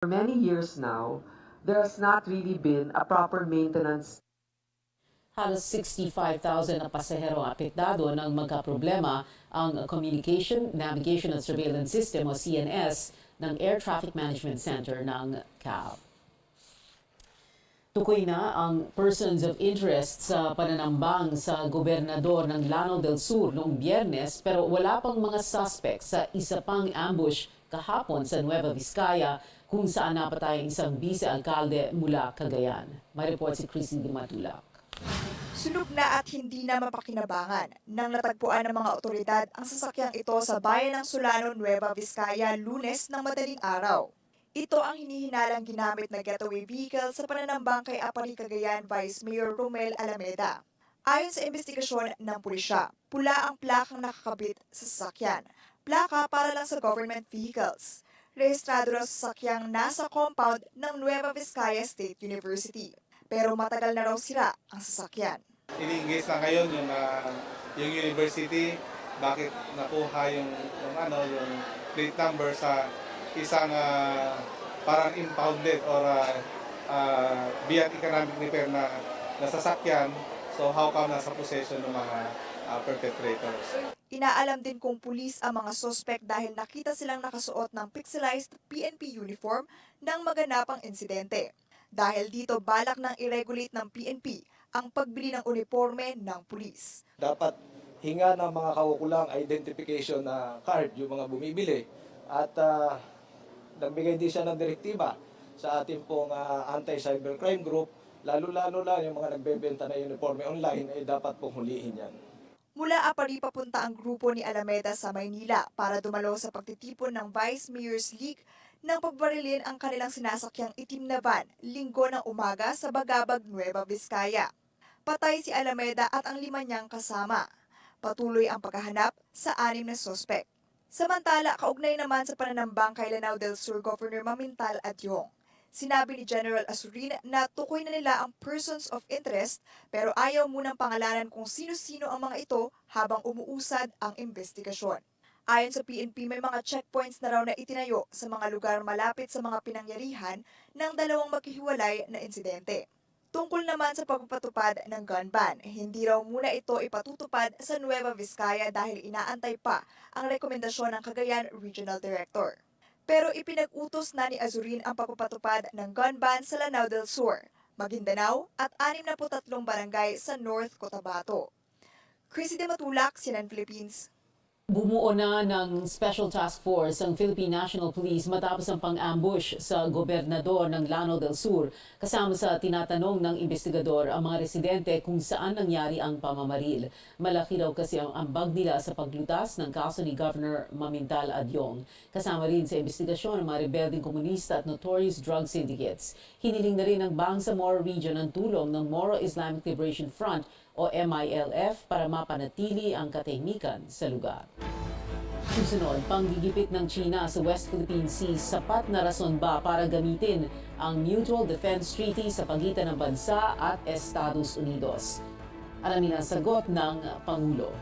For many years now, there has not really been a proper maintenance. Halos 65,000 na pasahero ang apektado ng magkaproblema ang Communication, Navigation at Surveillance System o CNS ng Air Traffic Management Center ng CAAP. Tukoy na ang persons of interest sa pananambang sa gobernador ng Lanao del Sur noong Biyernes pero wala pang mga suspect sa isa pang ambush kahapon sa Nueva Vizcaya kung saan napatay ang isang vice-alkalde mula Cagayan. May report si Chrissy Di Matulak. Sunog na at hindi na mapakinabangan nang natagpuan ng mga otoridad ang sasakyang ito sa bayan ng Solano, Nueva Vizcaya, Lunes ng madaling araw. Ito ang hinihinalang ginamit na getaway vehicle sa pananambang kay Apari Cagayan Vice Mayor Romel Alameda. Ayon sa investigasyon ng pulisya, pula ang plakang nakakabit sa sasakyan. Plaka para lang sa government vehicles. Rehistrado raw sa sasakyang nasa compound ng Nueva Vizcaya State University. Pero matagal na raw sira ang sasakyan. Ini-engage na ngayon yung university, bakit nakuha yung plate number sa isang parang impounded or beyond economic repair na sasakyan. So how come nasa possession ng mga perpetrators? Inaalam din kung pulis ang mga suspect dahil nakita silang nakasuot ng pixelized PNP uniform nang maganapang insidente. Dahil dito balak nang i-regulate ng PNP ang pagbili ng uniforme ng pulis. Dapat hinga ng mga kaukulang identification na card yung mga bumibili at nagbigay din siya ng direktiba sa ating pong anti-cybercrime group, lalo-lalo lang yung mga nagbebenta na uniforme online ay dapat pong hulihin yan. Mula Apari papunta ang grupo ni Alameda sa Maynila para dumalo sa pagtitipon ng Vice Mayor's League nang pagbarilin ang kanilang sinasakyang itim na van linggo ng umaga sa Bagabag, Nueva Vizcaya. Patay si Alameda at ang 5 niyang kasama. Patuloy ang paghahanap sa 6 na suspect. Samantala, kaugnay naman sa pananambang kay Lanao del Sur Governor Mamintal Adyong. Sinabi ni General Azurin na tukoy na nila ang persons of interest pero ayaw munang pangalanan kung sino-sino ang mga ito habang umuusad ang investigasyon. Ayon sa PNP, may mga checkpoints na raw na itinayo sa mga lugar malapit sa mga pinangyarihan ng dalawang maghihiwalay na insidente. Tungkol naman sa pagpapatupad ng gun ban, hindi raw muna ito ipatutupad sa Nueva Vizcaya dahil inaantay pa ang rekomendasyon ng Cagayan Regional Director. Pero ipinag-utos na ni Azurin ang pagpapatupad ng gun ban sa Lanao del Sur, Maguindanao at 63 barangay sa North Cotabato. Chrissy Di Matulak, CNN Philippines. Bumuo na ng Special Task Force ang Philippine National Police matapos ang pang-ambush sa gobernador ng Lanao del Sur. Kasama sa tinatanong ng investigador ang mga residente kung saan nangyari ang pamamaril. Malaki daw kasi ang ambag nila sa paglutas ng kaso ni Governor Mamintal Adyong. Kasama rin sa investigasyon ang mga rebelding komunista at notorious drug syndicates. Hiniling na rin ng Bangsamoro Region ang tulong ng Moro Islamic Liberation Front o MILF para mapanatili ang katahimikan sa lugar. Susunod, panggigipit ng China sa West Philippine Sea, sapat na rason ba para gamitin ang Mutual Defense Treaty sa pagitan ng bansa at Estados Unidos? Alamin ang sagot ng Pangulo.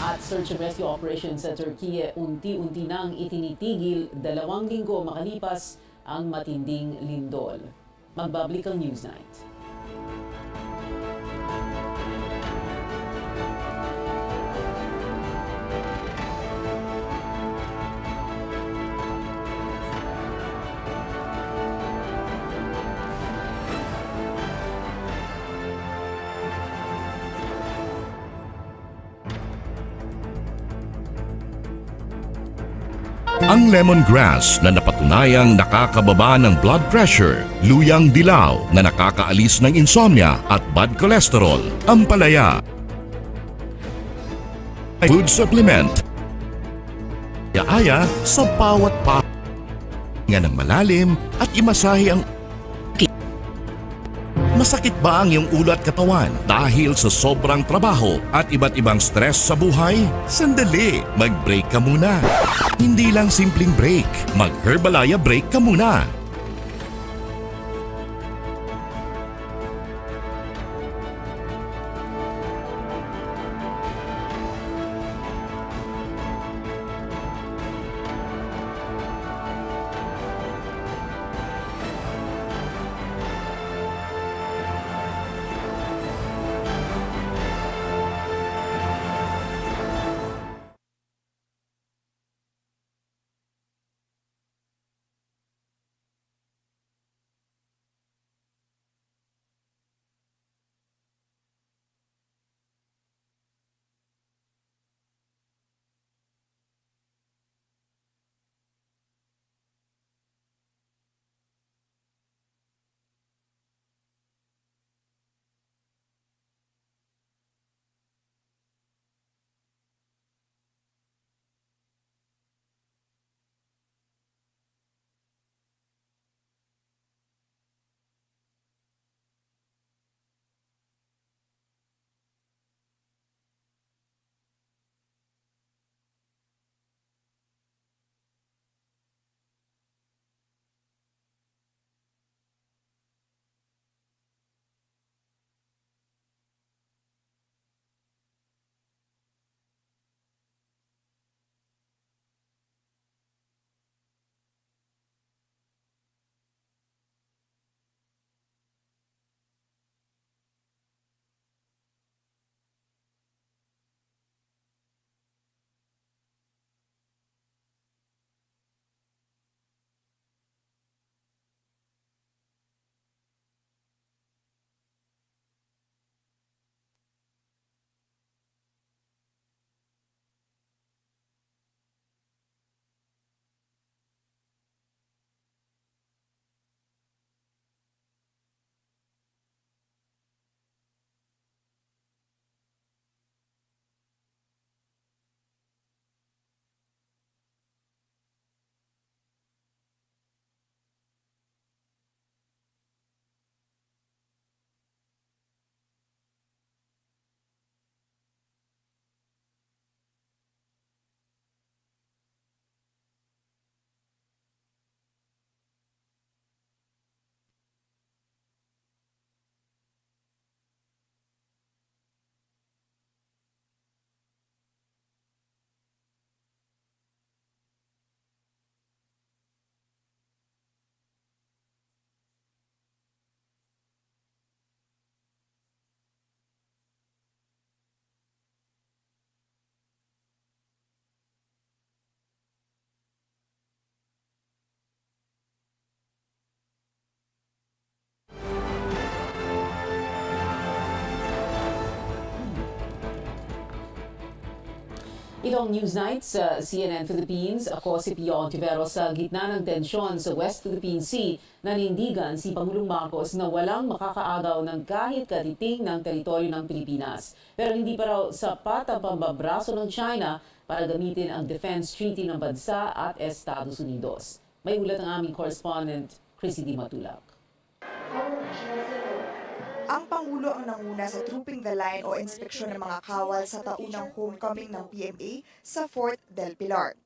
At search and rescue operations sa Turkey unti-unti nang itinitigil 2 linggo makalipas ang matinding lindol. Magbabalik ang Newsnight. Ang lemongrass na napatunayang nakakababa ng blood pressure, luyang dilaw na nakakaalis ng insomnia at bad cholesterol, ampalaya, food supplement, yaaya sa bawat nga ng malalim at imasahe ang Masakit ba ang iyong ulo at katawan dahil sa sobrang trabaho at iba't ibang stress sa buhay? Sandali, mag-break ka muna. Hindi lang simpleng break, mag-Herbalaya break ka muna. Ito ang Newsnight sa CNN Philippines. Ako si Pio Ontiveros. Sa gitna ng tensyon sa West Philippine Sea, nanindigan si Pangulong Marcos na walang makakaagaw ng kahit katiting ng teritoryo ng Pilipinas. Pero hindi pa raw sapat ang pambabraso ng China para gamitin ang Defense Treaty ng bansa at Estados Unidos. May ulat ang aming correspondent, Chrissy Di Matulak. Ang Pangulo ang nanguna sa Trooping the Line o inspeksyon ng mga kawal sa taunang homecoming ng PMA sa Fort del Pilar.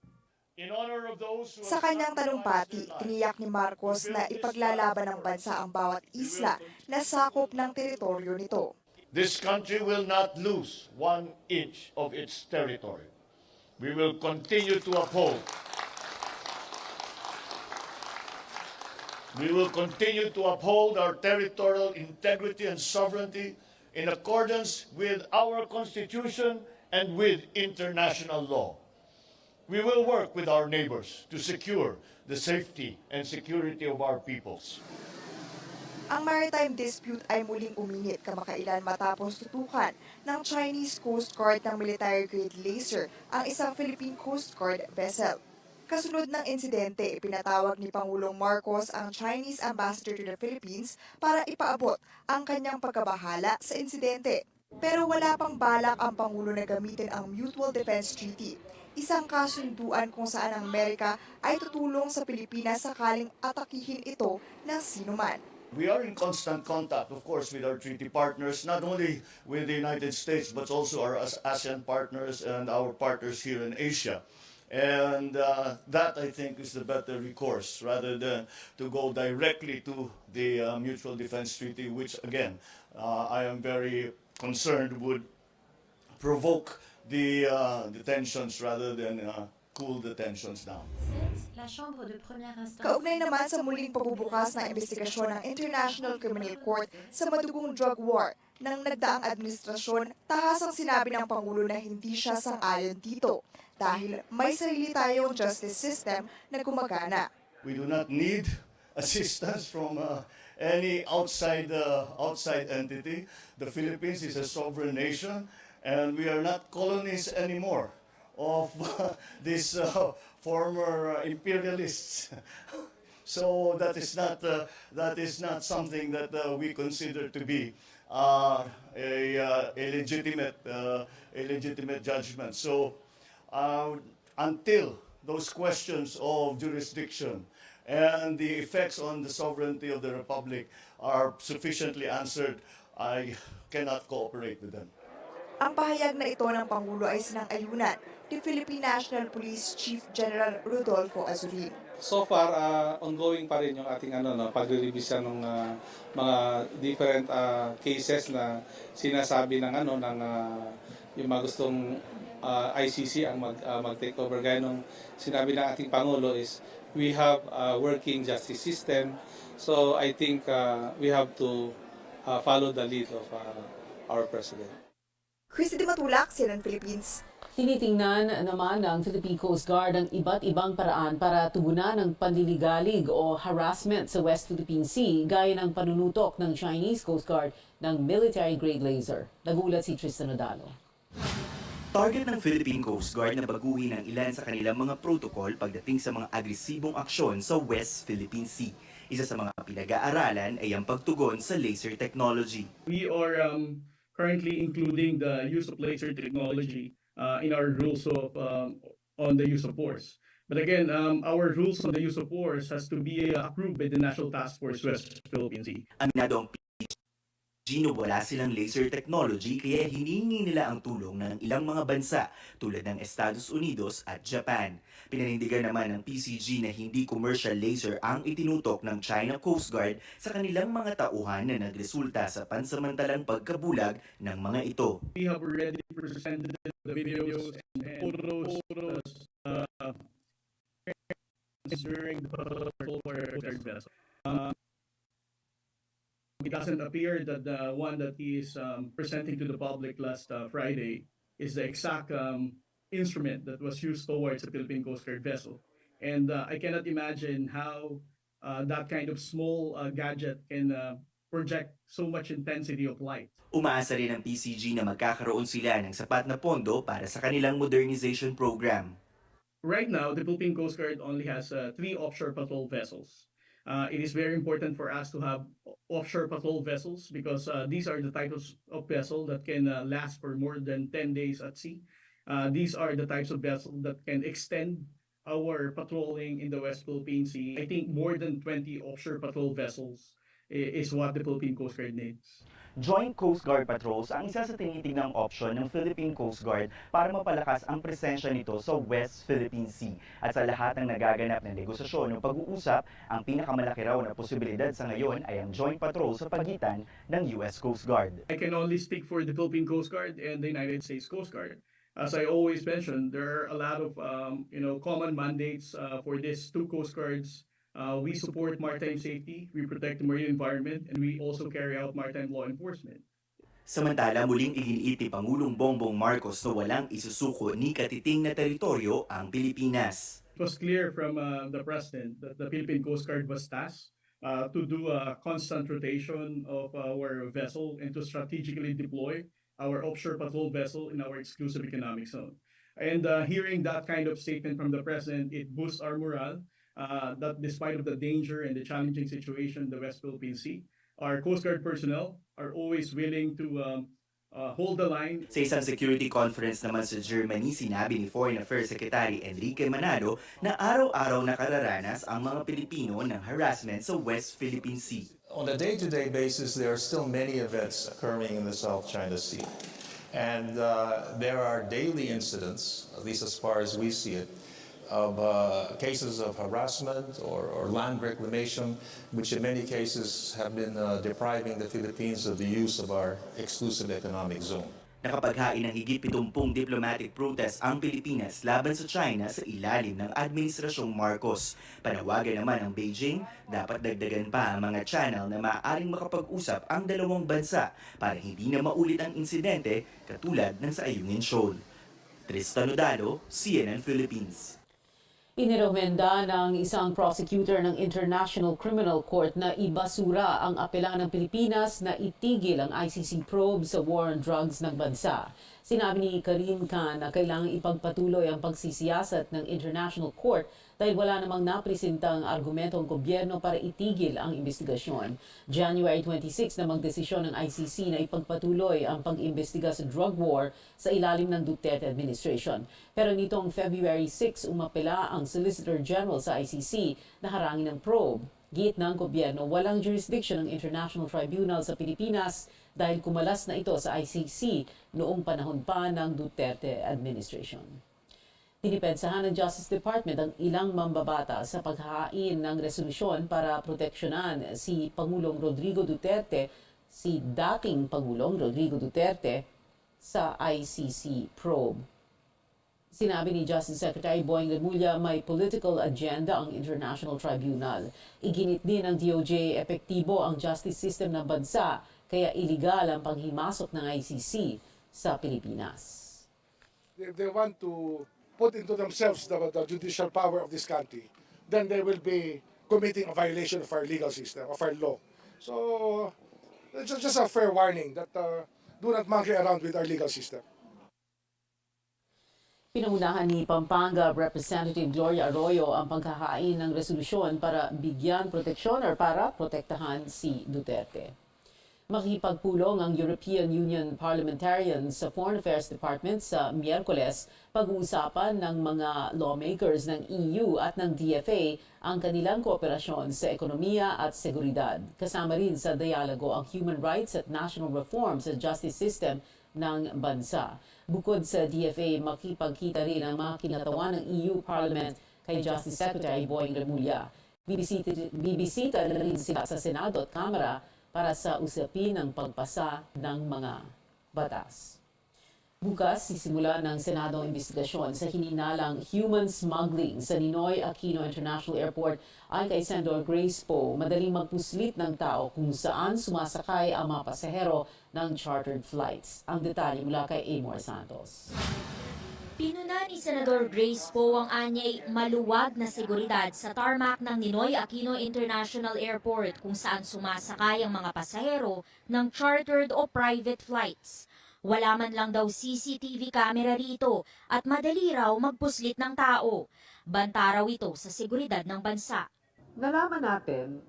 Sa kanyang talumpati, tiniyak ni Marcos na ipaglalaban ng bansa ang bawat isla na sakop ng teritoryo nito. This country will not lose 1 inch of its territory. We will continue to uphold. We will continue to uphold our territorial integrity and sovereignty in accordance with our Constitution and with international law. We will work with our neighbors to secure the safety and security of our peoples. Ang maritime dispute ay muling uminit kamakailan matapos tutukan ng Chinese Coast Guard ng military-grade laser ang isang Philippine Coast Guard vessel. Kasunod ng insidente, pinatawag ni Pangulong Marcos ang Chinese Ambassador to the Philippines para ipaabot ang kanyang pagkabahala sa insidente. Pero wala pang balak ang Pangulo na gamitin ang Mutual Defense Treaty, isang kasunduan kung saan ang Amerika ay tutulong sa Pilipinas sakaling atakihin ito ng sinuman. We are in constant contact, of course, with our treaty partners, not only with the United States, but also our ASEAN partners and our partners here in Asia. And that, I think, is the better recourse, rather than to go directly to the Mutual Defense Treaty, which, again, I am very concerned would provoke the tensions rather than cool the tensions down. Kaugnay naman sa muling pagbubukas ng investigasyon ng International Criminal Court sa madugong drug war ng nagdaang administrasyon, tahasang sinabi ng Pangulo na hindi siya sang-ayon dito dahil may sarili tayong justice system na gumagana. We do not need assistance from any outside entity. The Philippines is a sovereign nation, and we are not colonies anymore of these former imperialists. So that is not something that we consider to be a legitimate judgment. So until those questions of jurisdiction and the effects on the sovereignty of the Republic are sufficiently answered, I cannot cooperate with them. Ang pahayag na ito ng Pangulo ay sinang-ayunan ni Philippine National Police Chief General Rodolfo Azurin. So far, ongoing pa rin yung ating pagre-revisa ng mga different cases na sinasabi ng yung mga gustong ICC ang mag-take over. Gaya nung sinabi ng ating Pangulo is we have a working justice system. So I think we have to follow the lead of our President. Chrissy Di Matulak, CNN Philippines. Tinitingnan naman ng Philippine Coast Guard ang iba't ibang paraan para tugunan ang panliligalig o harassment sa West Philippine Sea gaya ng panunutok ng Chinese Coast Guard ng military-grade laser. Nagulat si Tristan Odalo. Target ng Philippine Coast Guard na baguhin ang ilan sa kanilang mga protocol pagdating sa mga agresibong aksyon sa West Philippine Sea. Isa sa mga pinag-aaralan ay ang pagtugon sa laser technology. We are currently including the use of laser technology in our rules of on the use of force. But again, our rules on the use of force has to be approved by the National Task Force West Philippine Sea. Aminado ang PCG na wala silang laser technology kaya hiningi nila ang tulong ng ilang mga bansa tulad ng Estados Unidos at Japan. Pinanindigan naman ng PCG na hindi commercial laser ang itinutok ng China Coast Guard sa kanilang mga tauhan na nagresulta sa pansamantalang pagkabulag ng mga ito. We have already presented the videos and photos during the patrol for their vessel. It doesn't appear that the one that he is presenting to the public last Friday is the exact instrument that was used towards the Philippine Coast Guard vessel. And I cannot imagine how that kind of small gadget can project so much intensity of light. Umaasa rin ang PCG na magkakaroon sila ng sapat na pondo para sa kanilang modernization program. Right now, the Philippine Coast Guard only has 3 offshore patrol vessels. It is very important for us to have offshore patrol vessels because these are the types of vessel that can last for more than 10 days at sea. These are the types of vessels that can extend our patrolling in the West Philippine Sea. I think more than 20 offshore patrol vessels is what the Philippine Coast Guard needs. Joint Coast Guard patrols ang isa sa tinitignang option ng Philippine Coast Guard para mapalakas ang presensya nito sa West Philippine Sea. At sa lahat ng nagaganap na negosasyon o pag-uusap, ang pinakamalaki raw na posibilidad sa ngayon ay ang joint patrol sa pagitan ng US Coast Guard. I can only speak for the Philippine Coast Guard and the United States Coast Guard. As I always mention, there are a lot of common mandates for these 2 Coast Guards. We support maritime safety, we protect the marine environment, and we also carry out maritime law enforcement. Samantala, muling iginiit ni Pangulong Bongbong Marcos na walang isusuko ni katiting na teritoryo ang Pilipinas. It was clear from the President that the Philippine Coast Guard was tasked to do a constant rotation of our vessel and to strategically deploy our offshore patrol vessel in our exclusive economic zone. And hearing that kind of statement from the President, it boosts our morale. That despite of the danger and the challenging situation in the West Philippine Sea, our Coast Guard personnel are always willing to hold the line. Sa isang security conference naman sa Germany, sinabi ni Foreign Affairs Secretary Enrique Manalo na araw-araw nakararanas ang mga Pilipino ng harassment sa West Philippine Sea. On a day-to-day basis, there are still many events occurring in the South China Sea. And there are daily incidents, at least as far as we see it, of cases of harassment or land reclamation, which in many cases have been depriving the Philippines of the use of our exclusive economic zone. Nakapaghain ng higit 70 diplomatic protest ang Pilipinas laban sa China sa ilalim ng Administrasyong Marcos. Panawagan naman ng Beijing, dapat dagdagan pa ang mga channel na maaaring makapag-usap ang dalawang bansa para hindi na maulit ang insidente katulad ng sa Ayungin Shoal. Tristan Odalo, CNN Philippines. Inirekomenda ng isang prosecutor ng International Criminal Court na ibasura ang apela ng Pilipinas na itigil ang ICC probe sa war on drugs ng bansa. Sinabi ni Karim Khan na kailangang ipagpatuloy ang pagsisiyasat ng International Court dahil wala namang napresentang argumento ang gobyerno para itigil ang investigasyon. January 26 na magdesisyon ng ICC na ipagpatuloy ang pag-imbestiga sa drug war sa ilalim ng Duterte administration. Pero nitong February 6, umapela ang Solicitor General sa ICC na harangin ang probe. Giit ng gobyerno, walang jurisdiction ng International Tribunal sa Pilipinas dahil kumalas na ito sa ICC noong panahon pa ng Duterte administration. Dinipensahan ng Justice Department ang ilang mambabata sa paghahain ng resolusyon para proteksyonan si Pangulong Rodrigo Duterte, si dating Pangulong Rodrigo Duterte sa ICC probe. Sinabi ni Justice Secretary Boying Remulla may political agenda ang International Tribunal. Iginit din ng DOJ epektibo ang justice system ng bansa kaya iligal ang panghimasok ng ICC sa Pilipinas. If they want to put into themselves the judicial power of this country, then they will be committing a violation of our legal system, of our law. So, it's just a fair warning that do not monkey around with our legal system. Pinunahan ni Pampanga Representative Gloria Arroyo ang paghahain ng resolusyon para bigyan proteksyon or para protektahan si Duterte. Makikipagpulong ang European Union parliamentarians sa Foreign Affairs Department sa Miyerkules pag-uusapan ng mga lawmakers ng EU at ng DFA ang kanilang kooperasyon sa ekonomiya at seguridad. Kasama rin sa dialogo ang human rights at national reforms sa justice system ng bansa. Bukod sa DFA, makipagkita rin ang mga kinatawan ng EU Parliament kay Justice Secretary Boying Remulla. Bibisita rin sila sa Senado at Kamara para sa usapin ng pagpasa ng mga batas. Bukas, sisimula ng Senado ang investigasyon sa hininalang human smuggling sa Ninoy Aquino International Airport ayon kay Senator Grace Poe. Madaling magpuslit ng tao kung saan sumasakay ang mga pasahero ng chartered flights. Ang detalye mula kay Amor Santos. Pinuna ni Senador Grace Poe ang anyay maluwag na seguridad sa tarmac ng Ninoy Aquino International Airport kung saan sumasakay ang mga pasahero ng chartered o private flights. Wala man lang daw CCTV camera rito at madali raw magpuslit ng tao. Banta raw ito sa seguridad ng bansa. Nalaman natin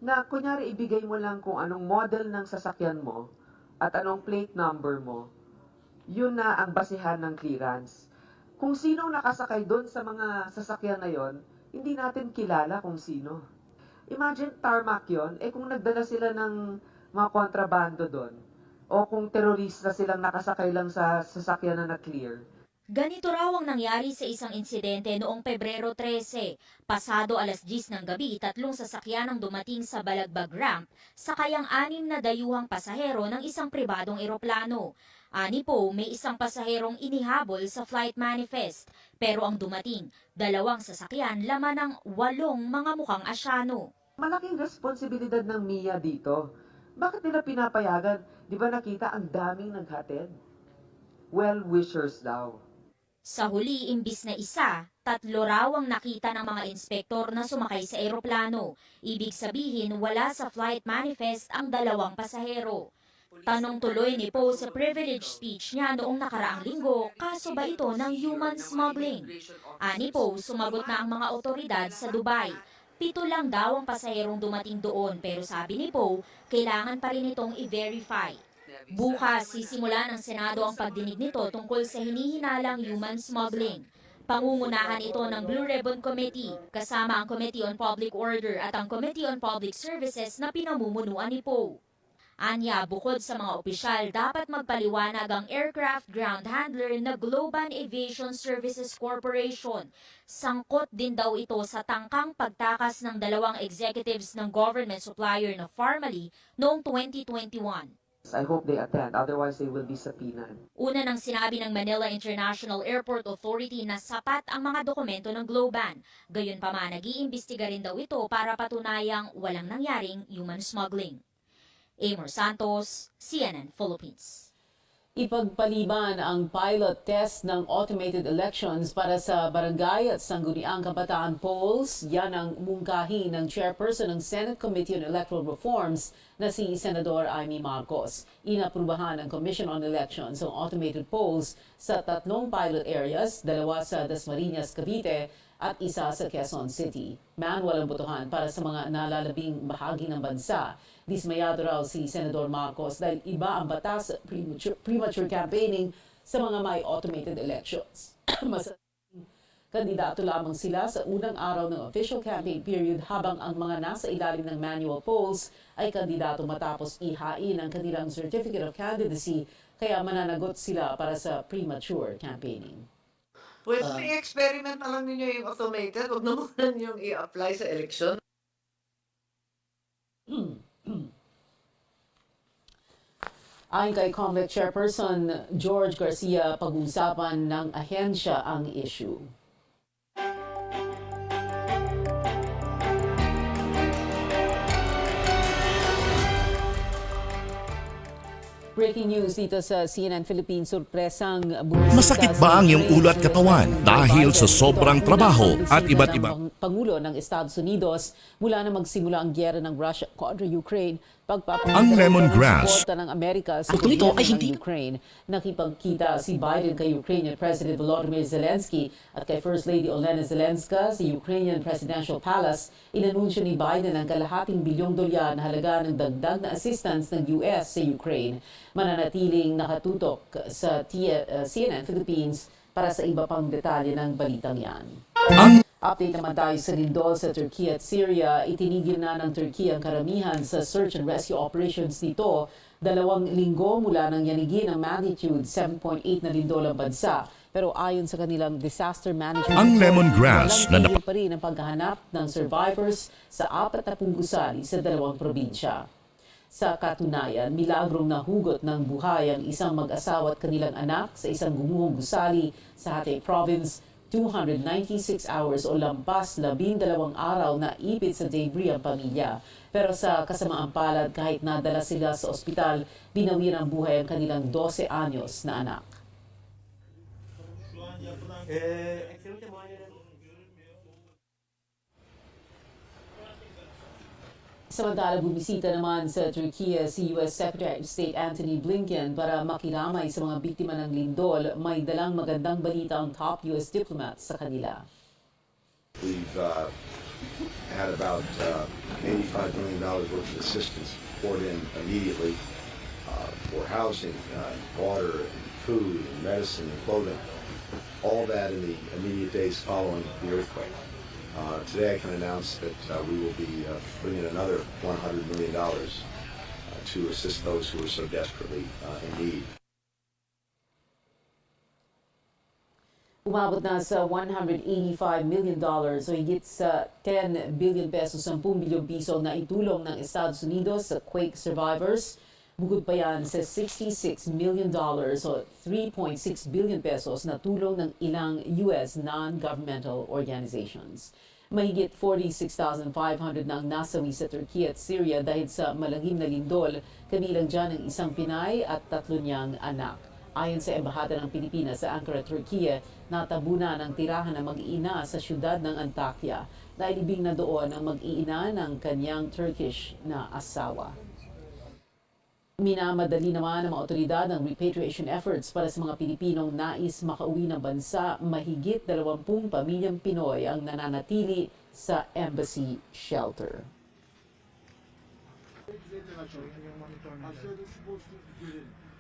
na kunyari ibigay mo lang kung anong model ng sasakyan mo at anong plate number mo, yun na ang basihan ng clearance. Kung sino nakasakay doon sa mga sasakyan na yon, hindi natin kilala kung sino. Imagine tarmac yon, kung nagdala sila ng mga kontrabando doon, o kung terorista silang nakasakay lang sa sasakyan na na-clear. Ganito raw ang nangyari sa isang insidente noong Pebrero 13. Pasado alas 10 ng gabi, 3 sasakyan ang dumating sa Balagbag ramp, sakayang 6 na dayuhang pasahero ng isang pribadong eroplano. Ani po, may isang pasaherong inihabol sa flight manifest. Pero ang dumating, 2 sasakyan laman ng 8 mga mukhang Asyano. Malaking responsibilidad ng MIA dito. Bakit nila pinapayagan? Di ba nakita ang daming naghatid? Well-wishers daw. Sa huli, imbis na 1, 3 raw ang nakita ng mga inspektor na sumakay sa eroplano. Ibig sabihin, wala sa flight manifest ang 2 pasahero. Tanong tuloy ni Poe sa privilege speech niya noong nakaraang linggo, kaso ba ito ng human smuggling? Ani Poe, sumagot na ang mga otoridad sa Dubai. 7 lang daw ang pasaherong dumating doon, pero sabi ni Poe, kailangan pa rin itong i-verify. Bukas, sisimula ng Senado ang pagdinig nito tungkol sa hinihinalang human smuggling. Pangungunahan ito ng Blue Ribbon Committee, kasama ang Committee on Public Order at ang Committee on Public Services na pinamumunuan ni Poe. Anya, bukod sa mga opisyal, dapat magpaliwanag ang aircraft ground handler na Globan Aviation Services Corporation. Sangkot din daw ito sa tangkang pagtakas ng 2 executives ng government supplier na Farmally noong 2021. I hope they attend, otherwise they will be subpoenaed. Una nang sinabi ng Manila International Airport Authority na sapat ang mga dokumento ng Globan. Gayunpaman, nag-iimbestiga rin daw ito para patunayang walang nangyaring human smuggling. Amor Santos, CNN Philippines. Ipagpaliban ang pilot test ng automated elections para sa barangay at sangguniang kabataan polls. Yan ang mungkahi ng chairperson ng Senate Committee on Electoral Reforms na si Senador Amy Marcos. Inaprubahan ng Commission on Elections ang automated polls sa 3 pilot areas, 2 sa Dasmariñas, Cavite at 1 sa Quezon City. Manual ang botohan para sa mga nalalabing bahagi ng bansa. Dismayado raw si Senador Marcos dahil iba ang batas sa premature campaigning sa mga may automated elections. Mas kandidato lamang sila sa unang araw ng official campaign period habang ang mga nasa ilalim ng manual polls ay kandidato matapos ihain ang kanilang certificate of candidacy kaya mananagot sila para sa premature campaigning. Pwede i-experiment na lang ninyo yung automated, huwag naman yung i-apply sa election. Ayon kay COMELEC Chairperson George Garcia, pag-uusapan ng ahensya ang issue. Breaking news dito sa CNN Philippines, sorpresang bumisita Masakit ba ang iyong ulo at katawan dahil sa sobrang trabaho at iba't ibang Pangulo ng Estados Unidos mula na magsimula ang gyera ng Russia kontra Ukraine, Ang lemongrass. suporta ng Amerika sa gobyerno ng Ukraine. Nakipagkita si Biden kay Ukrainian President Volodymyr Zelensky at kay First Lady Olena Zelenska sa Ukrainian Presidential Palace. Inanunsyo ni Biden ang $250 billion na halaga ng dagdag na assistance ng US sa Ukraine. Mananatiling nakatutok sa CNN Philippines para sa iba pang detalye ng balitang yan. Update naman tayo sa lindol sa Turkey at Syria. Itinigil na ng Turkey ang karamihan sa search and rescue operations nito 2 linggo mula nang yanigin ang magnitude 7.8 na lindol ang bansa. Pero ayon sa kanilang disaster management, Ang lemongrass na walang tigil pa rin ang paghahanap ng survivors sa 40 gusali sa 2 probinsya. Sa katunayan, milagrong nahugot ng buhay ang isang mag-asawa at kanilang anak sa isang gumuhong gusali sa Hatay Province. 296 hours o lampas 12 araw na ipit sa debris ang pamilya. Pero sa kasamaang palad, kahit nadala sila sa ospital, binawian ang buhay ang kanilang 12 anyos na anak. Samantala, bumisita naman sa Turkiya si U.S. Secretary of State Antony Blinken para makiramay sa mga biktima ng lindol. May dalang magandang balita ang top U.S. diplomat sa kanila. We've had about $85 million worth of assistance poured in immediately for housing, water, and food, and medicine, and clothing. All that in the immediate days following the earthquake. Today I can announce that we will be putting in another $100 million to assist those who are so desperately in need. Umabot na sa $185 million o higit sa 10 billion pesos, 10 bilyong piso na itulong ng Estados Unidos sa quake survivors. Bukod pa yan sa $66 million o 3.6 billion pesos na tulong ng ilang U.S. non-governmental organizations. Mahigit 46,500 na ang nasawi sa Turkey at Syria dahil sa malagim na lindol, kabilang dyan ang isang Pinay at 3 niyang anak. Ayon sa Embahada ng Pilipinas sa Ankara, Turkey, natabunan ang tirahan ng mag-iina sa siyudad ng Antakya dahil ibig na doon ang mag-iina ng kanyang Turkish na asawa. Minamadali naman ng mga otoridad ang repatriation efforts para sa mga Pilipinong nais makauwi ng bansa. Mahigit 20 pamilyang Pinoy ang nananatili sa embassy shelter.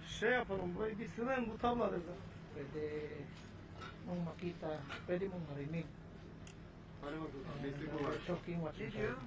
Şey yapalım, burayı bir sınırın bu tabladır da. Pwede mong makita, pwede mong marinig. Shocking what you said.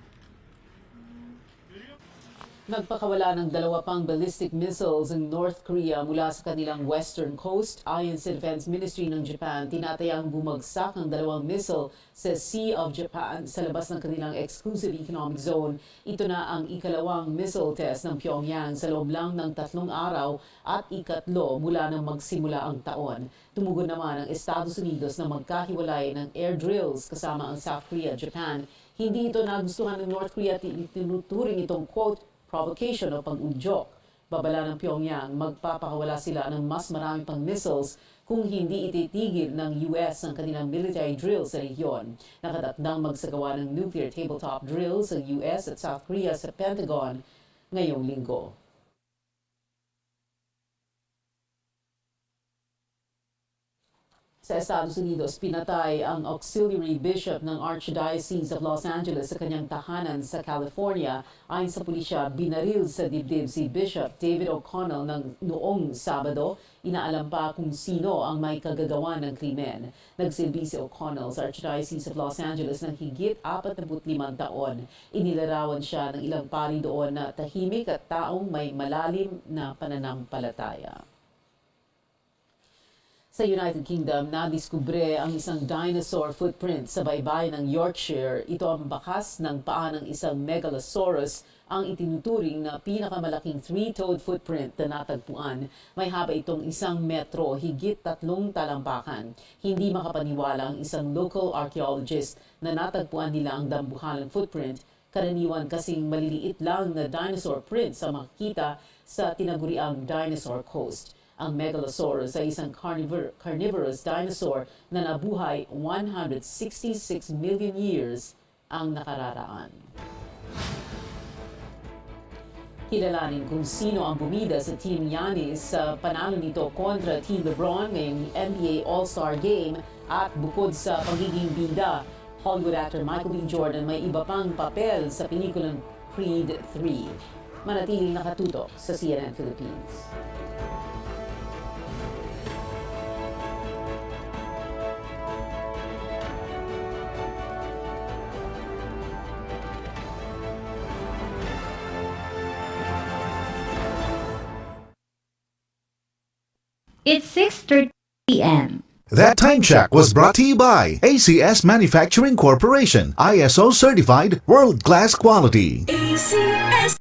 Nagpakawala ng 2 pang ballistic missiles ang North Korea mula sa kanilang western coast. Ayon sa Defense Ministry ng Japan, tinatayang bumagsak ang 2 missile sa Sea of Japan sa labas ng kanilang exclusive economic zone. Ito na ang ikalawang missile test ng Pyongyang sa loob lang ng 3 araw at ikatlo mula nang magsimula ang taon. Tumugon naman ang Estados Unidos na magkahiwalay ng air drills kasama ang South Korea at Japan. Hindi ito nagustuhan ng North Korea at tinuturing itong quote, provocation o pag-udyok. Babala ng Pyongyang, magpapakawala sila ng mas marami pang missiles kung hindi ititigil ng US ang kanilang military drills sa rehiyon. Nakatakdang magsagawa ng nuclear tabletop drills ang US at South Korea sa Pentagon ngayong linggo. Sa Estados Unidos, pinatay ang auxiliary bishop ng Archdiocese of Los Angeles sa kanyang tahanan sa California. Ayon sa pulisya, binaril sa dibdib si Bishop David O'Connell noong Sabado. Inaalam pa kung sino ang may kagagawa ng krimen. Nagsilbi si O'Connell sa Archdiocese of Los Angeles ng higit 45 taon. Inilarawan siya ng ilang pari doon na tahimik at taong may malalim na pananampalataya. Sa United Kingdom, nadiskubre ang isang dinosaur footprint sa baybayin ng Yorkshire. Ito ang bakas ng paa ng isang megalosaurus, ang itinuturing na pinakamalaking 3-toed footprint na natagpuan. May haba itong 1 metro, higit 3 talampakan. Hindi makapaniwala ang isang local archaeologist na natagpuan nila ang dambuhalang footprint. Karaniwan kasing maliliit lang na dinosaur prints ang makikita sa tinaguriang Dinosaur Coast. Ang Megalosaurus ay isang carnivorous dinosaur na nabuhay 166 million years ang nakararaan. Kilalanin kung sino ang bumida sa Team Giannis sa panalo nito kontra Team LeBron ngayong NBA All-Star Game at bukod sa pagiging bida, Hollywood actor Michael B. Jordan may iba pang papel sa pelikulang Creed 3. Manatiling nakatutok sa CNN Philippines. It's 6:30 p.m. That time check was brought to you by ACS Manufacturing Corporation, ISO certified world-class quality. ACS.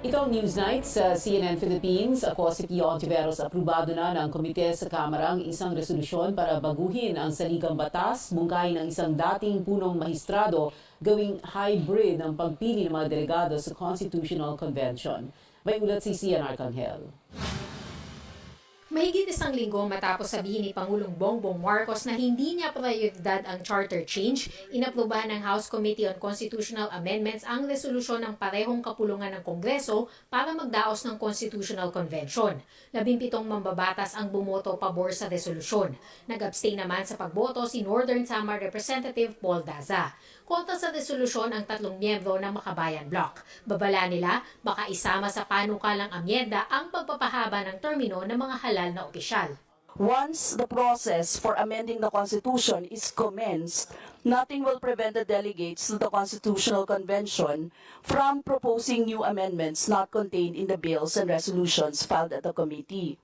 Ito ang Newsnight sa CNN Philippines. Ako si Pio Ontiveros. Aprobado na ng komite sa Kamara ang isang resolusyon para baguhin ang saligang batas, bungkahin ang isang dating punong mahistrado, gawing hybrid ang pagpili ng mga delegado sa Constitutional Convention. May ulat si Cian Arcangel. Mahigit isang linggo matapos sabihin ni Pangulong Bongbong Marcos na hindi niya prioridad ang charter change, inaprubahan ng House Committee on Constitutional Amendments ang resolusyon ng parehong kapulungan ng Kongreso para magdaos ng Constitutional Convention. 17 mambabatas ang bumoto pabor sa resolusyon. Nag-abstain naman sa pagboto si Northern Samar Representative Paul Daza. Kontra sa resolusyon ang 3 miyembro ng Makabayan Bloc. Babala nila baka isama sa panukalang amyenda ang pagpapahaba ng termino ng mga halal na opisyal. Once the process for amending the Constitution is commenced, nothing will prevent the delegates to the Constitutional Convention from proposing new amendments not contained in the bills and resolutions filed at the committee.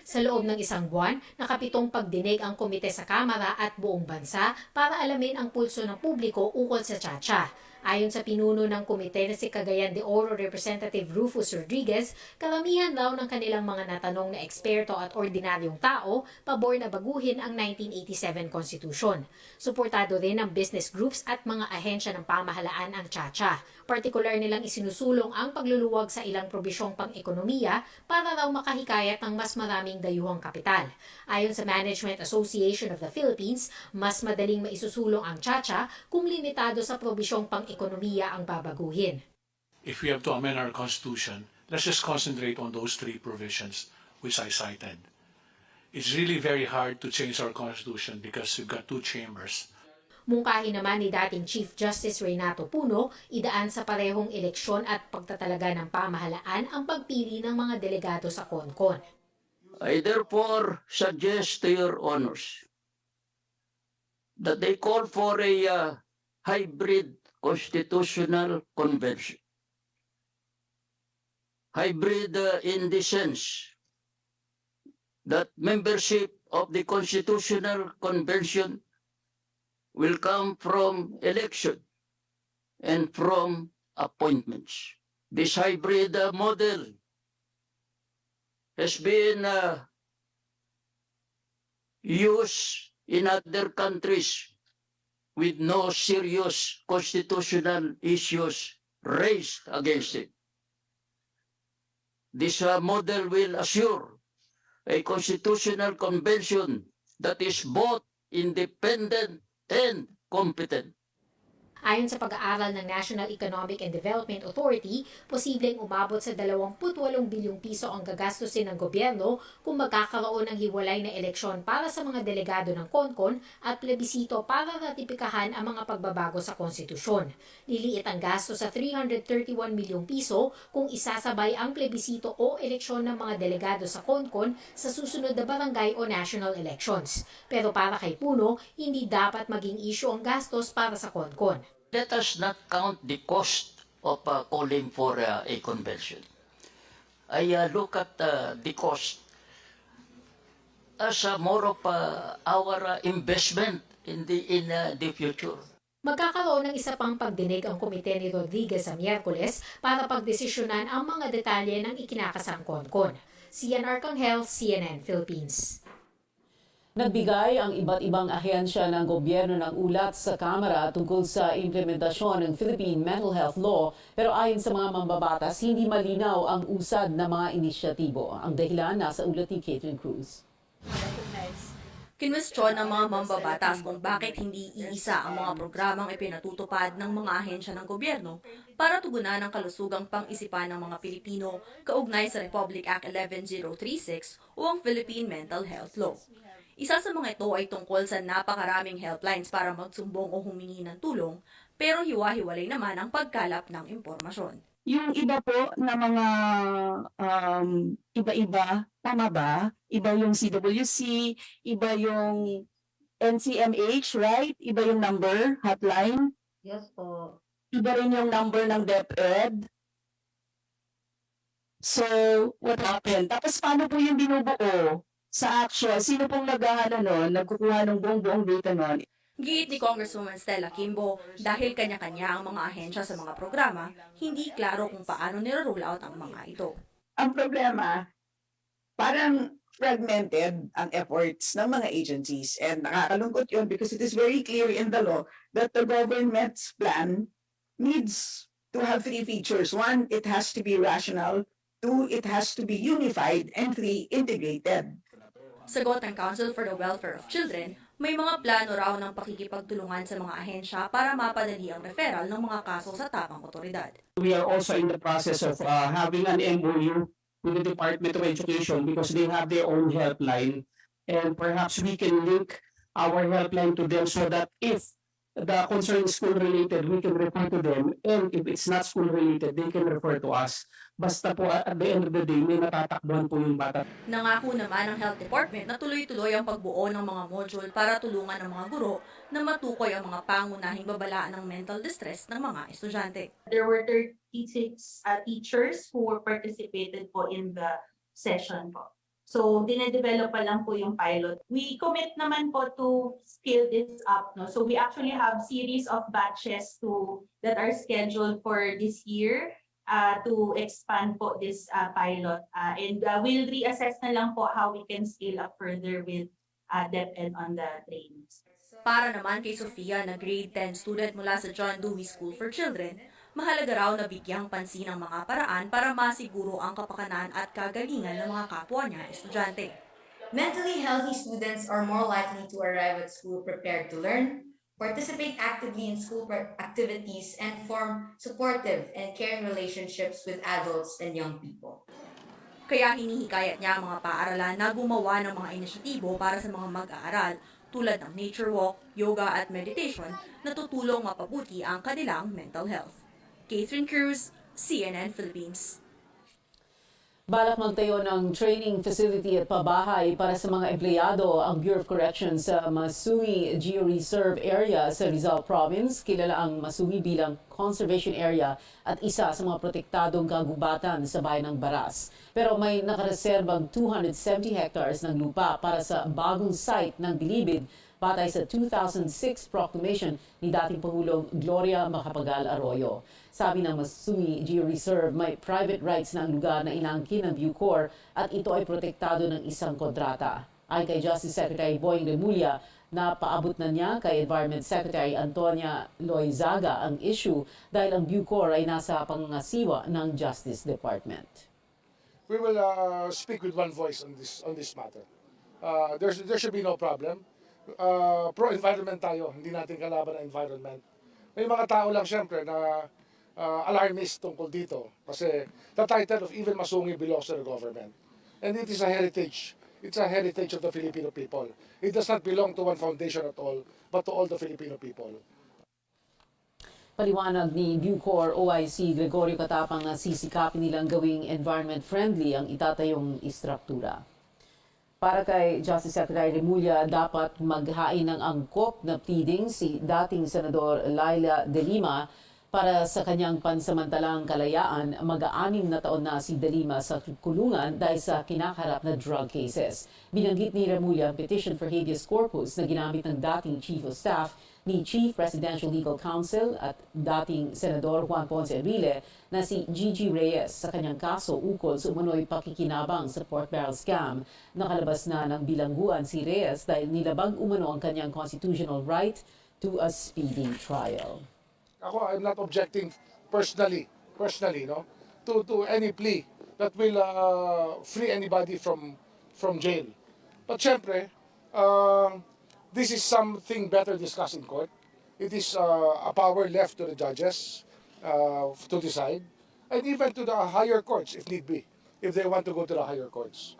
Sa loob ng isang buwan, nakapitong pagdinig ang komite sa Kamara at buong bansa para alamin ang pulso ng publiko ukol sa Chacha. Ayon sa pinuno ng komite na si Cagayan de Oro Representative Rufus Rodriguez, karamihan raw ng kanilang mga natanong na eksperto at ordinaryong tao pabor na baguhin ang 1987 Constitution. Suportado rin ng business groups at mga ahensya ng pamahalaan ang Chacha. Partikular nilang isinusulong ang pagluluwag sa ilang probisyong pang-ekonomiya para raw makahikayat ng mas maraming dayuhang kapital. Ayon sa Management Association of the Philippines, mas madaling maisusulong ang Chacha kung limitado sa probisyong pang-ekonomiya ang babaguhin. If we have to amend our Constitution, let's just concentrate on those 3 provisions which I cited. It's really very hard to change our Constitution because we've got 2 chambers. Mungkahi naman ni dating Chief Justice Renato Puno, idaan sa parehong eleksyon at pagtatalaga ng pamahalaan ang pagpili ng mga delegado sa CONCON. I therefore suggest to your honors that they call for a hybrid constitutional convention. Hybrid in the sense that membership of the Constitutional Convention will come from election and from appointments. This hybrid model has been used in other countries with no serious constitutional issues raised against it. This model will assure a constitutional convention that is both independent and competent. Ayon sa pag-aaral ng National Economic and Development Authority, posibleng umabot sa 28 bilyong piso ang gagastusin ng gobyerno kung magkakaroon ng hiwalay na eleksyon para sa mga delegado ng CONCON at plebisito para ratipikahan ang mga pagbabago sa konstitusyon. Liliit ang gasto sa 331 milyong piso kung isasabay ang plebisito o eleksyon ng mga delegado sa CONCON sa susunod na barangay o national elections. Pero para kay Puno, hindi dapat maging issue ang gastos para sa CONCON. Let us not count the cost of calling for a convention. I look at the cost as more of our investment in the future. Magkakaroon ng isa pang pagdinig ang komite ni Rodriguez sa Miyerkules para pagdesisyonan ang mga detalye ng ikinakasang CONCON. Cian Arcangel, CNN Philippines. Nagbigay ang iba't ibang ahensya ng gobyerno ng ulat sa Kamara tungkol sa implementasyon ng Philippine Mental Health Law, pero ayon sa mga mambabatas, hindi malinaw ang usad na mga inisyatibo. Ang dahilan nasa ulat ni Catherine Cruz. Kinwestiyon ng mga mambabatas kung bakit hindi iisa ang mga programang ipinatutupad ng mga ahensya ng gobyerno para tugunan ang kalusugang pang-isipan ng mga Pilipino kaugnay sa Republic Act 11036 o ang Philippine Mental Health Law. Isa sa mga ito ay tungkol sa napakaraming helplines para magsumbong o humingi ng tulong, pero hiwa-hiwalay naman ang pagkalap ng impormasyon. Yung iba po na mga iba-iba, tama ba? Iba yung CWC, iba yung NCMH, right? Iba yung number, hotline. Yes po. Iba rin yung number ng DepEd. So, what happened? Tapos paano po yung binubuo? Sa actual, sino pong nagkukuha ng buong data nun? Giit ni Congresswoman Stella Kimbo, dahil kanya-kanya ang mga ahensya sa mga programa, hindi klaro kung paano niro-roll out ang mga ito. Ang problema, parang fragmented ang efforts ng mga agencies, and nakakalungkot yun because it is very clear in the law that the government's plan needs to have three features. One, it has to be rational. Two, it has to be unified. And three, integrated. Sagot ng Council for the Welfare of Children, may mga plano raw ng pakikipagtulungan sa mga ahensya para mapadali ang referral ng mga kaso sa tapang otoridad. We are also in the process of having an MOU with the Department of Education because they have their own helpline, and perhaps we can link our helpline to them so that if the concern is school-related, we can refer to them, and if it's not school-related, they can refer to us. Basta po at the end of the day, may natatakbuhan po yung bata. Nangako naman ng Health Department na tuloy-tuloy ang pagbuo ng mga module para tulungan ang mga guro na matukoy ang mga pangunahing babalaan ng mental distress ng mga estudyante. There were 36 teachers who participated po in the session po. So, dinedevelop pa lang po yung pilot. We commit naman po to scale this up. No? So, we actually have series of batches that are scheduled for this year to expand po this pilot. And we'll reassess na lang po how we can scale up further with DepEd on the trainings. Para naman kay Sofia na grade 10 student mula sa John Dewey School for Children, mahalaga raw na bigyang pansin ang mga paraan para masiguro ang kapakanan at kagalingan ng mga kapwa niya estudyante. Mentally healthy students are more likely to arrive at school prepared to learn, participate actively in school activities, and form supportive and caring relationships with adults and young people. Kaya hinihikayat niya ang mga paaralan na gumawa ng mga inisyatibo para sa mga mag-aaral tulad ng nature walk, yoga at meditation na tutulong mapabuti ang kanilang mental health. Catherine Cruz, CNN Philippines. Balak magtayo ng training facility at pabahay para sa mga empleyado ang Bureau of Corrections sa Masui Geo-Reserve Area sa Rizal Province. Kilala ang Masui bilang conservation area at isa sa mga protektadong kagubatan sa bayan ng Baras. Pero may nakareserbang 270 hectares ng lupa para sa bagong site ng Bilibid batay sa 2006 proclamation ni dating Pangulong Gloria Macapagal Arroyo. Sabi ng Masui Geo-Reserve, may private rights na ang lugar na inaangkin ng Bucor at ito ay protektado ng isang kontrata. Ayon kay Justice Secretary Boying Remulla, napaabot na niya kay Environment Secretary Antonia Loizaga ang issue dahil ang Bucor ay nasa pangangasiwa ng Justice Department. We will speak with one voice on this matter. There should be no problem. Pro-environment tayo, hindi natin kalaban ang environment. May mga tao lang siyempre na alarmist tungkol dito kasi the title of even Masungi belongs to the government. And it is a heritage. It's a heritage of the Filipino people. It does not belong to one foundation at all, but to all the Filipino people. Paliwanag ni Bucor OIC Gregorio Katapang na sisikapin nilang gawing environment-friendly ang itatayong istruktura. Para kay Justice Secretary Remulla, dapat maghain ng angkop na pleading si dating Senador Laila De Lima para sa kanyang pansamantalang kalayaan. Mag-aanim na taon na si De Lima sa kulungan dahil sa kinakaharap na drug cases. Binanggit ni Remulla ang petition for habeas corpus na ginamit ng dating Chief of Staff ni Chief Presidential Legal Counsel at dating Senador Juan Ponce Enrile na si Gigi Reyes sa kanyang kaso ukol sa umano'y pakikinabang sa pork barrel scam. Nakalabas na ng bilangguan si Reyes dahil nilabag umano ang kanyang constitutional right to a speedy trial. Ako, I'm not objecting personally, no, to any plea that will free anybody from jail. But syempre, this is something better discussed in court. It is a power left to the judges to decide, and even to the higher courts if need be, if they want to go to the higher courts.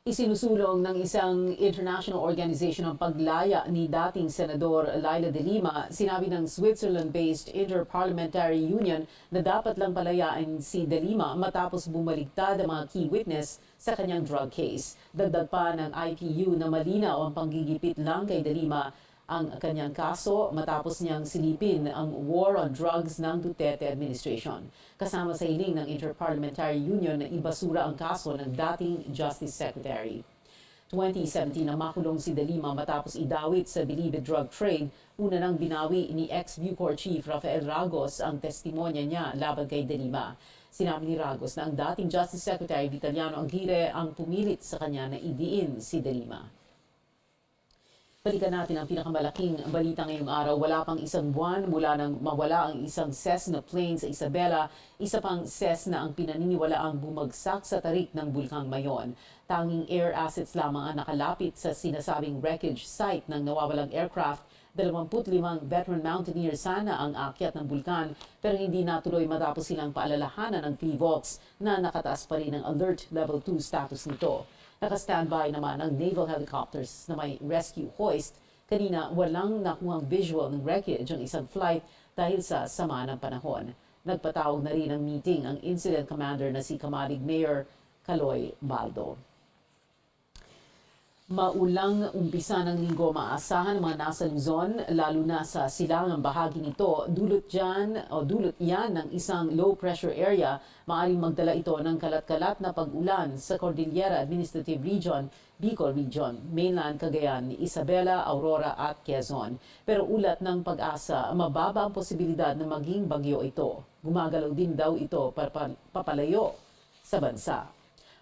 Isinusulong ng isang international organization ang paglaya ni dating Senador Laila De Lima. Sinabi ng Switzerland-based Inter-Parliamentary Union na dapat lang palayain si De Lima matapos bumaligtad ang mga key witness sa kanyang drug case. Dagdag pa ng IPU na malinaw ang panggigipit lang kay De Lima ang kanyang kaso matapos niyang silipin ang war on drugs ng Duterte administration. Kasama sa hiling ng Inter-Parliamentary Union na ibasura ang kaso ng dating Justice Secretary. 2017 na makulong si De Lima matapos idawit sa bilibid drug trade. Una nang binawi ni ex-Bucor Chief Rafael Ragos ang testimonya niya laban kay De Lima. Sinabi ni Ragos na ang dating Justice Secretary Vitaliano Aguirre ang pumilit sa kanya na idiin si De Lima. Balikan natin ang pinakamalaking balita ngayong araw. Wala pang isang buwan mula nang mawala ang isang Cessna plane sa Isabela. Isa pang Cessna ang pinaniniwala ang bumagsak sa tarik ng Bulkang Mayon. Tanging air assets lamang ang nakalapit sa sinasabing wreckage site ng nawawalang aircraft. 25 veteran mountaineers sana ang akyat ng bulkan pero hindi natuloy matapos silang paalalahanan ng PHIVOLCS na nakataas pa rin ang Alert Level 2 status nito. Naka-standby naman ang naval helicopters na may rescue hoist. Kanina walang nakuhang visual ng wreckage ang isang flight dahil sa sama ng panahon. Nagpatawag na rin ng meeting ang incident commander na si Kamalig Mayor Caloy Baldo. Maulang umpisa ng linggo maasahan ng mga nasa Luzon, lalo na sa silangang bahagi nito. Dulot yan ng isang low pressure area. Maaring magdala ito ng kalat-kalat na pag-ulan sa Cordillera Administrative Region, Bicol Region, Mainland, Cagayan, Isabela, Aurora at Quezon. Pero ulat ng Pag-asa, mababa ang posibilidad na maging bagyo ito. Gumagalaw din daw ito papalayo sa bansa.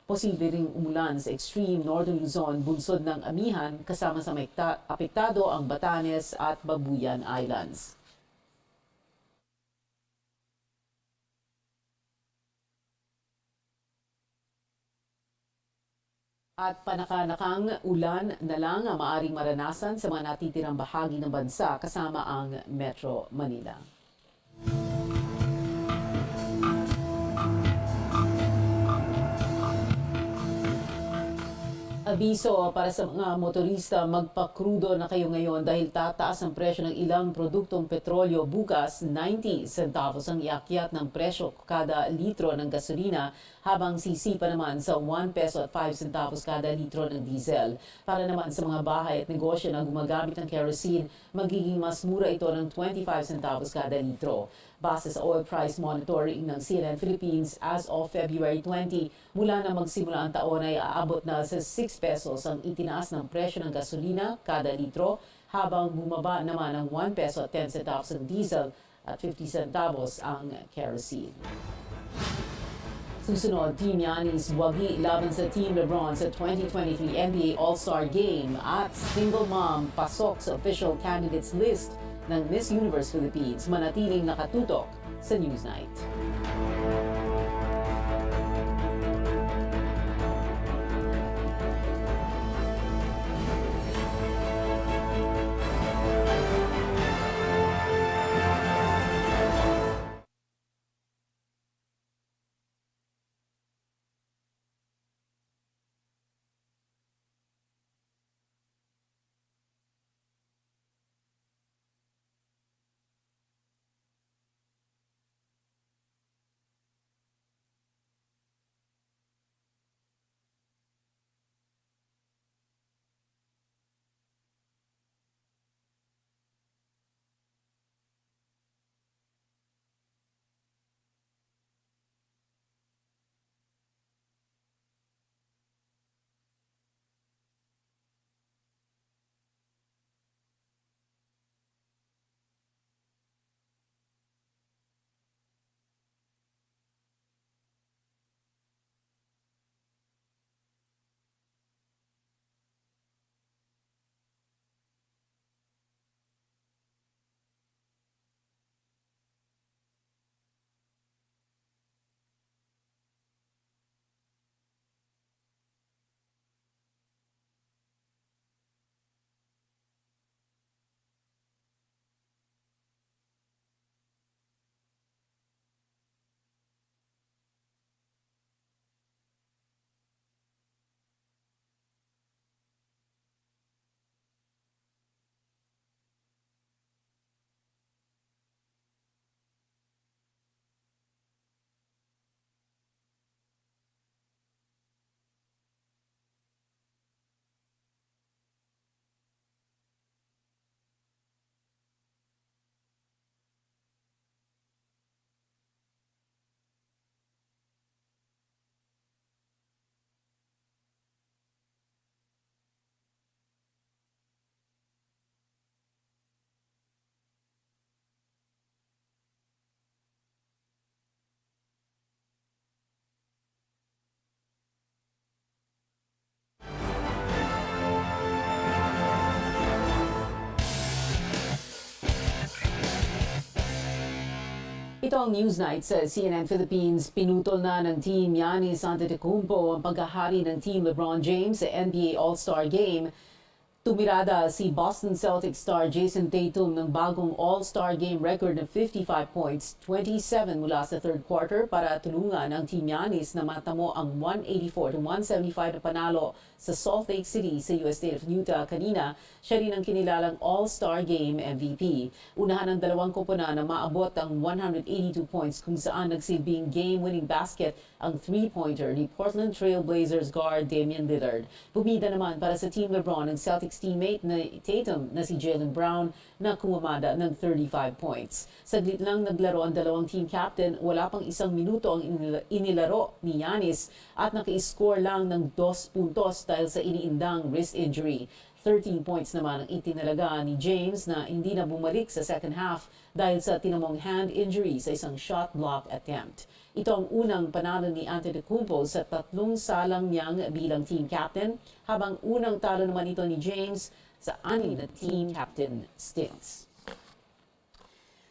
Posible ring umulan sa extreme northern Luzon, bunsod ng Amihan, kasama sa apektado ang Batanes at Babuyan Islands. At panakanakang ulan na lang ang maaring maranasan sa mga natitirang bahagi ng bansa kasama ang Metro Manila. Abiso para sa mga motorista, magpakrudo na kayo ngayon dahil tataas ang presyo ng ilang produktong petrolyo bukas. 90 centavos ang iakyat ng presyo kada litro ng gasolina habang sisipa naman sa 1 peso at 5 centavos kada litro ng diesel. Para naman sa mga bahay at negosyo na gumagamit ng kerosene, magiging mas mura ito ng 25 centavos kada litro. Base sa oil price monitoring ng CNN Philippines as of February 20, mula na magsimula ang taon ay aabot na sa 6 pesos ang itinaas ng presyo ng gasolina kada litro, habang bumaba naman ang 1 peso at 10 centavos ang diesel at 50 centavos ang kerosene. Susunod, Team Yanis wagi laban sa Team Lebron sa 2023 NBA All-Star Game at single mom pasok sa official candidates list ng Miss Universe Philippines. Manatiling nakatutok sa Newsnight. Ito ang Newsnight sa CNN Philippines. Pinutol na ng Team Giannis Antetokounmpo ang paghahari ng Team LeBron James sa NBA All-Star Game. Tumirada si Boston Celtics star Jason Tatum ng bagong All-Star Game record na 55 points, 27 mula sa third quarter para tulungan ang Team Giannis na matamo ang 184-175 na panalo sa Salt Lake City sa US State of Utah kanina. Siya rin ang kinilalang All-Star Game MVP. Unahan ng dalawang koponan na maabot ang 182 points kung saan nagsilbing game-winning basket ang three-pointer ni Portland Trail Blazers guard Damian Lillard. Bumida naman para sa Team LeBron ng Celtics teammate na Tatum na si Jaylen Brown na kumamada ng 35 points. Saglit lang naglaro ang dalawang team captain, wala pang isang minuto ang inilaro ni Giannis at naka-score lang ng 2 puntos dahil sa iniindang wrist injury. 13 points naman ang itinalaga ni James na hindi na bumalik sa second half dahil sa tinamong hand injury sa isang shot block attempt. Ito ang unang panalo ni Antetokounmpo sa 3 salang niyang bilang team captain, habang unang talo naman ito ni James sa 6 na team captain stints.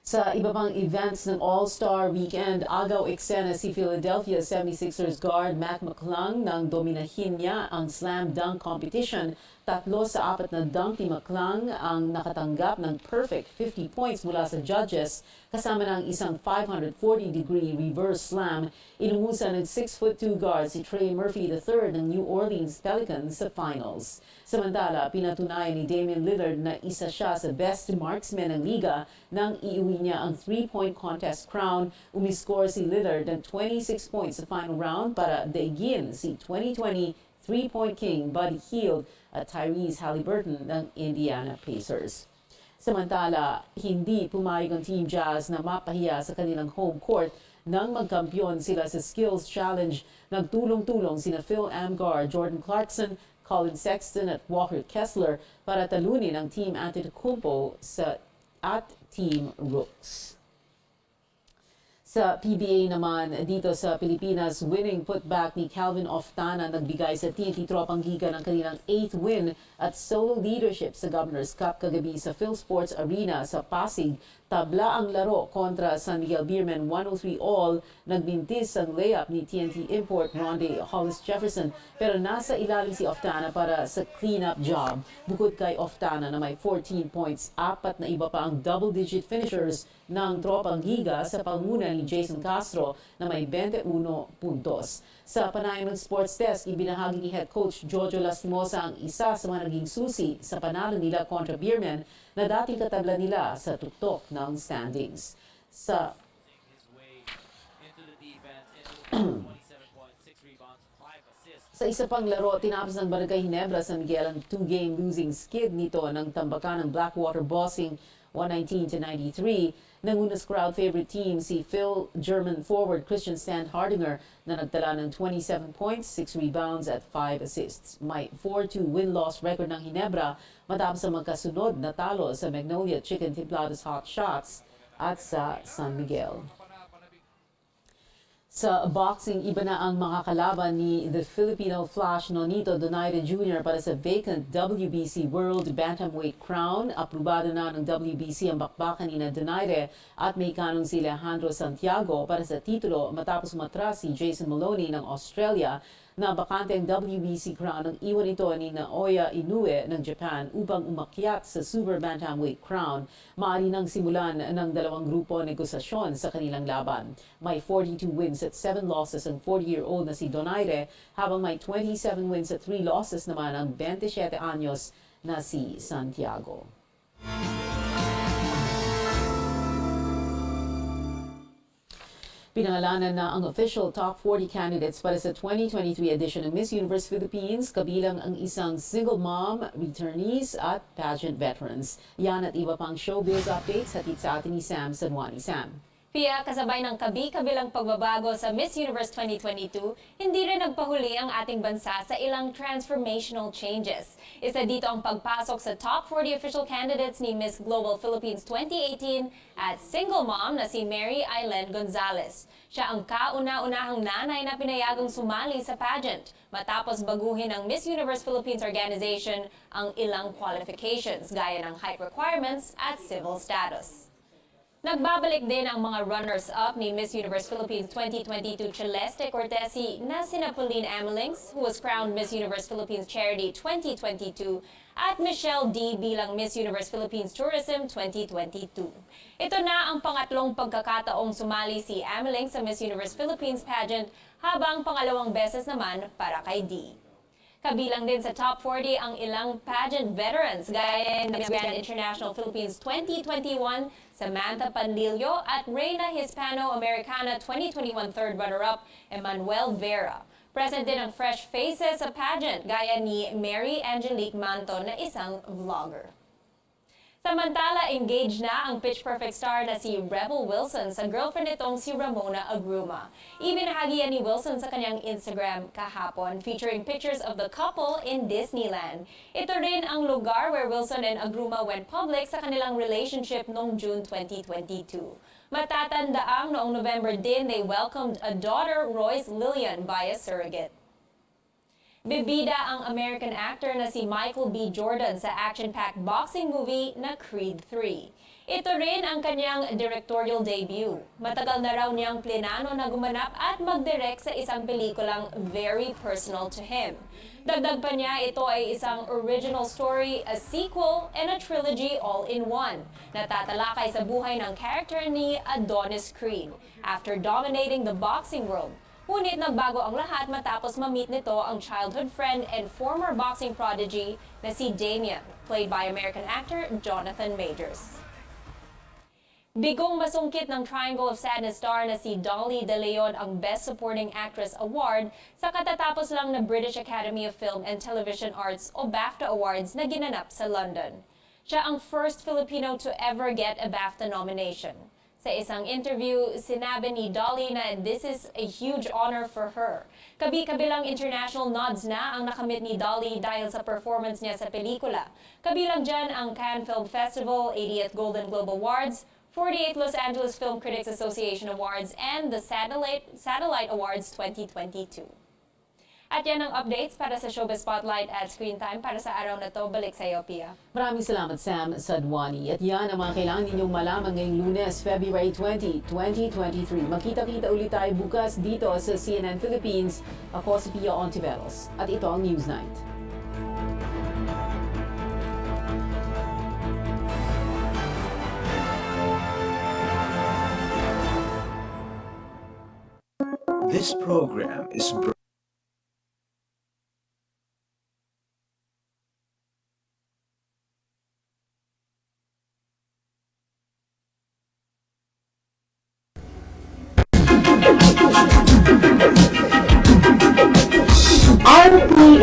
Sa iba pang events ng All-Star Weekend, agaw eksena si Philadelphia 76ers guard Mac McClung nang dominahin niya ang slam dunk competition. 3 sa 4 na dunk ni McClung ang nakatanggap ng perfect 50 points mula sa judges, kasama ng isang 540-degree reverse slam. Inungusan ng 6'2" guard si Trey Murphy III ng New Orleans Pelicans sa finals. Samantala, pinatunayan ni Damian Lillard na isa siya sa best marksman ng liga nang iuwi niya ang 3-point contest crown. Umiscore si Lillard ng 26 points sa final round para daigin si 2020 3-point king Buddy Hield at Tyrese Halliburton ng Indiana Pacers. Samantala, hindi pumayag ang Team Jazz na mapahiya sa kanilang home court nang magkampiyon sila sa Skills Challenge. Nagtulong-tulong sina Phil Amgar, Jordan Clarkson, Colin Sexton at Walker Kessler para talunin ang Team Antetokounmpo at Team Rooks. Sa PBA naman, dito sa Pilipinas, winning putback ni Calvin Oftana nagbigay sa TNT Tropang Giga ng kanilang 8th win at solo leadership sa Governor's Cup kagabi sa PhilSports Arena sa Pasig. Tabla ang laro kontra San Miguel Beermen 103-all. Nagbintis ang layup ni TNT import Ronde Hollis Jefferson pero nasa ilalim si Oftana para sa clean-up job. Bukod kay Oftana na may 14 points, 4 na iba pa ang double-digit finishers ng Tropang Giga sa panguna ni Jason Castro na may 21 puntos. Sa panayam ng sports desk, ibinahagi ni head coach Jojo Lastimosa ang isa sa mga naging susi sa panalo nila kontra Beermen na dating katabla nila sa tuktok ng standings. Sa isa pang laro, tinapos ng Barangay Ginebra San Miguel ang 2-game losing skid nito ng tambakan ng Blackwater Bossing 119-93. Nangunas crowd favorite team si Phil German forward Christian Stan Hardinger na nagtala ng 27 points, 6 rebounds at 5 assists. May 4-2 win-loss record ng Ginebra matapos ang magkasunod na talo sa Magnolia Chicken Templados Hot Shots at sa San Miguel. Sa boxing, iba na ang makakalaban ni the Filipino Flash Nonito Donaire Jr. para sa vacant WBC World Bantamweight crown. Aprobado na ng WBC ang bakbakan ni Donaire at may kanong si Alejandro Santiago para sa titulo matapos matras si Jason Maloney ng Australia. Na bakante ang WBC crown ng iwan ito ni Naoya Inoue ng Japan upang umakyat sa Super Bantamweight crown. Maaari nang simulan ng dalawang grupo negosasyon sa kanilang laban. May 42 wins at 7 losses ang 40-year-old na si Donaire habang may 27 wins at 3 losses naman ang 27 anyos na si Santiago. Pinangalanan na ang official top 40 candidates para sa 2023 edition ng Miss Universe Philippines, kabilang ang isang single mom, returnees at pageant veterans. Yan at iba pang showbiz updates hatid sa atin ni Sam Sanwani. Sam. Pia, kasabay ng kabi-kabilang pagbabago sa Miss Universe 2022, hindi rin nagpahuli ang ating bansa sa ilang transformational changes. Isa dito ang pagpasok sa top 40 official candidates ni Miss Global Philippines 2018 at single mom na si Mary Aileen Gonzalez. Siya ang kauna-unahang nanay na pinayagang sumali sa pageant matapos baguhin ng Miss Universe Philippines organization ang ilang qualifications gaya ng height requirements at civil status. Nagbabalik din ang mga runners-up ni Miss Universe Philippines 2022 Celeste Cortesi na sina Pauline Amelings, who was crowned Miss Universe Philippines Charity 2022, at Michelle D bilang Miss Universe Philippines Tourism 2022. Ito na ang pangatlong pagkakataong sumali si Amelings sa Miss Universe Philippines pageant, habang pangalawang beses naman para kay D. Kabilang din sa top 40 ang ilang pageant veterans gaya ng Miss Grand International Philippines 2021, Samantha Panlilio, at Reina Hispano-Americana 2021 third runner-up, Emmanuel Vera. Present din ang fresh faces sa pageant gaya ni Mary Angelique Manto na isang vlogger. Samantala, engaged na ang Pitch Perfect star na si Rebel Wilson sa girlfriend nitong si Ramona Agruma. Ibinahagi yan ni Wilson sa kanyang Instagram kahapon, featuring pictures of the couple in Disneyland. Ito rin ang lugar where Wilson and Agruma went public sa kanilang relationship noong June 2022. Matatandaang noong November din, they welcomed a daughter, Royce Lillian, via surrogate. Bibida ang American actor na si Michael B. Jordan sa action-packed boxing movie na Creed 3. Ito rin ang kanyang directorial debut. Matagal na raw niyang plinano na gumanap at mag-direct sa isang pelikulang very personal to him. Dagdag pa niya, ito ay isang original story, a sequel, and a trilogy all-in-one na tatalakay sa buhay ng character ni Adonis Creed after dominating the boxing world. Ngunit nagbago ang lahat matapos ma-meet nito ang childhood friend and former boxing prodigy na si Damien, played by American actor Jonathan Majors. Bigong masungkit ng Triangle of Sadness star na si Dolly De Leon ang Best Supporting Actress Award sa katatapos lang na British Academy of Film and Television Arts o BAFTA Awards na ginanap sa London. Siya ang first Filipino to ever get a BAFTA nomination. Sa isang interview, sinabi ni Dolly na this is a huge honor for her. Kabilang international nods na ang nakamit ni Dolly dahil sa performance niya sa pelikula. Kabilang dyan ang Cannes Film Festival, 80th Golden Globe Awards, 48th Los Angeles Film Critics Association Awards, and the Satellite Awards 2022. At yan ang updates para sa Showbiz Spotlight at Screen Time para sa araw na to. Balik sa iyo, Pia. Maraming salamat, Sam Sadwani. At yan ang mga kailangan ninyong malaman ngayong Lunes, February 20, 2023. Makita-kita ulit tayo bukas dito sa CNN Philippines. Ako si Pia Ontiveros. At ito ang Newsnight. This program is RPA